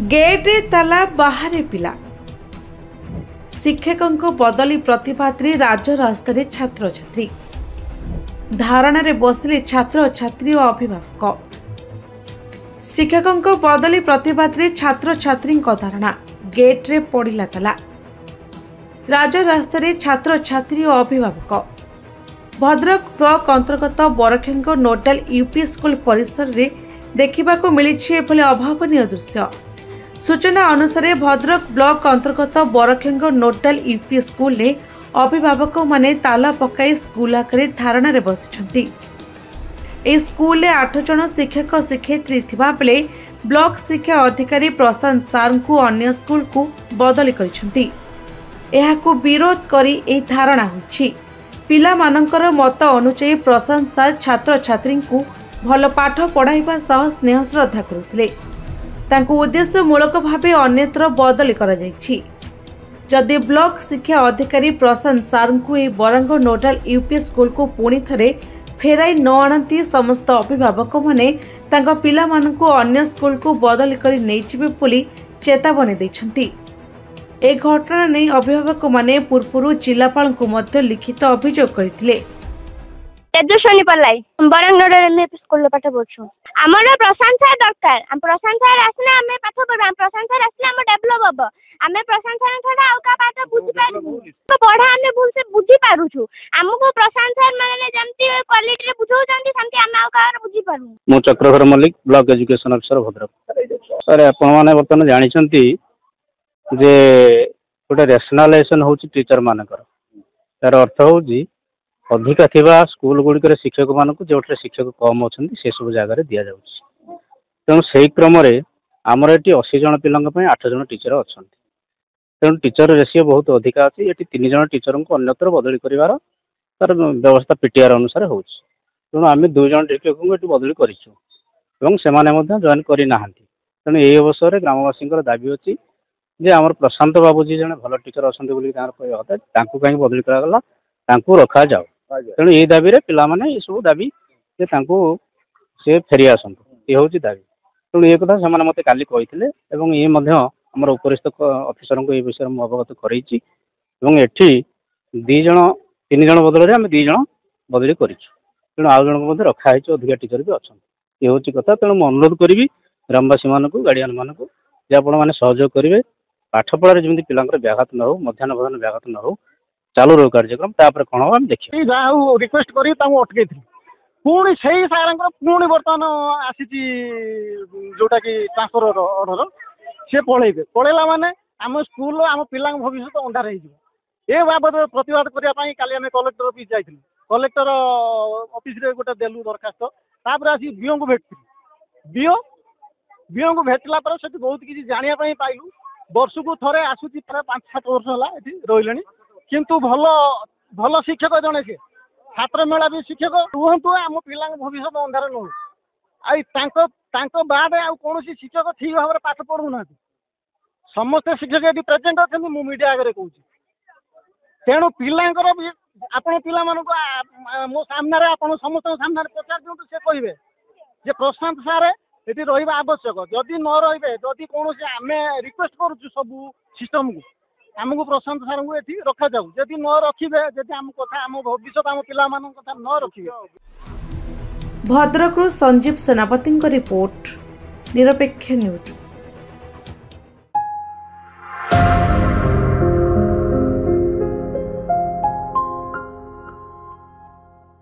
गेटे ताला बाहरे पिला शिक्षकों बदली प्रतिवाद राजरास्तार छात्र छात्री धारणा बसिले छात्र छात्री और अभिभावक। शिक्षकों बदली प्रतिवाद छात्र छात्री धारणा गेट्रे पड़ा ताला राजरास्तार छात्र छात्री और अभिभावक। भद्रक ब्लॉक अंतर्गत बरखेंग नोडाल यूपी स्कूल परिसर में देखा मिली एभली अभावनीय दृश्य। सूचना अनुसार भद्रक ब्लॉक अंतर्गत बरखेंग नोडाल यूपी स्कूल ने अभिभावक माने ताला पकाई स्कूल आगे धारणा बसी। स्कूल 8 जन शिक्षक शिक्षयित्री थिबा बेले ब्लॉक शिक्षा अधिकारी प्रशांत सार को अन्य स्कूल को बदली करिसेंती। एहाकु विरोध करी एही धारणा होछि। पिला मानकर मत अनुसार प्रशांत सार छात्र छात्री को भल पाठ पढ़ाइबा सह स्नेह श्रद्धा करुथिले। तांको उद्देश्यमूलक भावे अन्यत्र बदली करा जायछि। जदि ब्लॉक शिक्षा अधिकारी प्रशांत सार को यह बरंग नोडाल यूपी स्कूल को पुणी थरे फेराई न आणती समस्त अभिभावक माने तांको पिला मानकु अन्य स्कूल को बदली करी नेइछिबे बोली चेतावनी दैछन्ती। ए घटना नहीं अभिभावक माने पूर्व जिलापाल को मध्य लिखित अभियोग करथिले। तेजस्वनी पल्लाई बरंग नोडाल एमएपी स्कूल पाठ पढछु। हमर प्रशांत सर दरकार। हम प्रशांत सर आसले हमें पाठ पढब। हम प्रशांत सर आसले हम डेवलप हबो। हमें प्रशांत सर छोड़ा आउ का पाठ बुझी पारू। तो पढ़ा हमें भूल से बुझी पारू छु। हमको प्रशांत सर माने जेंति क्वालिटी रे बुझौ जंती सेंति हम आउ का बुझी पारू। मो Chakradhar Mallick block education officer Bhadrak. Sir आपण माने बर्तन जानि छंती जे गोटे रेशनालाइजेशन होची टीचर मानकर। तार अर्थ होची अधिका थिबा स्कूल गुड़िक शिक्षक मानक जो शिक्षक कम अच्छा से सब जगह दि जाऊँगी। तेणु से क्रम आमर ये 80 जन पिला 8 जन टीचर अच्छा। तेणु टीचर रेसीओ बहुत अधिका अच्छी। ये 3 जन टीचर को अन्यत्र बदली कर तार व्यवस्था पीटीआर अनुसार हो। तेणु आम 2 जन शिक्षक को ये बदली कर जॉइन करना। तेणु यही अवसर में ग्रामवासी दाबी अच्छी जे आम प्रशांत बाबूजी जन भल टीचर अच्छा कहीं बदली कराला रखा जाओ। तेणु ये दाबी पे ये सब दाबी से फेरी आसतु ये हूँ दाबी। तेणु ये कथा से मत काली ये आमर उपरिस्थ अफिसर को ये विषय में अवगत करें। 2 जन 3 जन बदल आम 2 जन बदली कर। तेणु आउ जन रखाई अधिका टीचर भी अच्छा ये हूँ कथा। तेणु मुझे अनुरोध करी ग्रामवासी मानक गार्डियन मानक जे आपण मैंने सहयोग करेंगे पाठ पढ़ार जमी पिला व्याघात न हो मध्याह्न भोजन व्याघात न हो चालू रहो कार्यक्रम तापर कौन हम देखिए रिक्वेस्ट करी अटकई पुणी से सार पुणी बर्तमान आसी जोटा कि ट्रांसफर ऑर्डर सी पलैबे पलैला माने आम स्कूल आम पिला भविष्य अंधार हो बाबद प्रतिवाद करने काली कलेक्टर ऑफिस जाइए। कलेक्टर ऑफिस रे गोटे देलु दरखास्त तापर आसी बीओ को भेटती बीओ को भेटला पर से बहुत किसी जानिया पाइलु। वर्ष को थरे आसूची 5-7 वर्ष है रही किंतु भल भल शिक्षक जड़े से छात्र मेला भी शिक्षक रुहतु आम पिला भविष्य अंधार न हो बाद कौन शिक्षक ठीक भाव में पाठ पढ़ुना। समस्त शिक्षक ये प्रेजेंट अच्छा मु मीडिया आगे कहूँ। तेणु पिलांकर भी आपण पिला मो सामने आप समस्त सामने पचार दिखाँ से कहे जे प्रशांत सारे ये रहा आवश्यक। जदि न रे जदि कौन आम रिक्वेस्ट करुँ सब सिस्टम को आमको प्रशांत सार को ये रखा जाऊ। जदि न रखिए जदि आम कथा आम भविष्य आम पिला कथा न रखिए। भद्रक संजीव सेनापति रिपोर्ट निरपेक्ष न्यूज।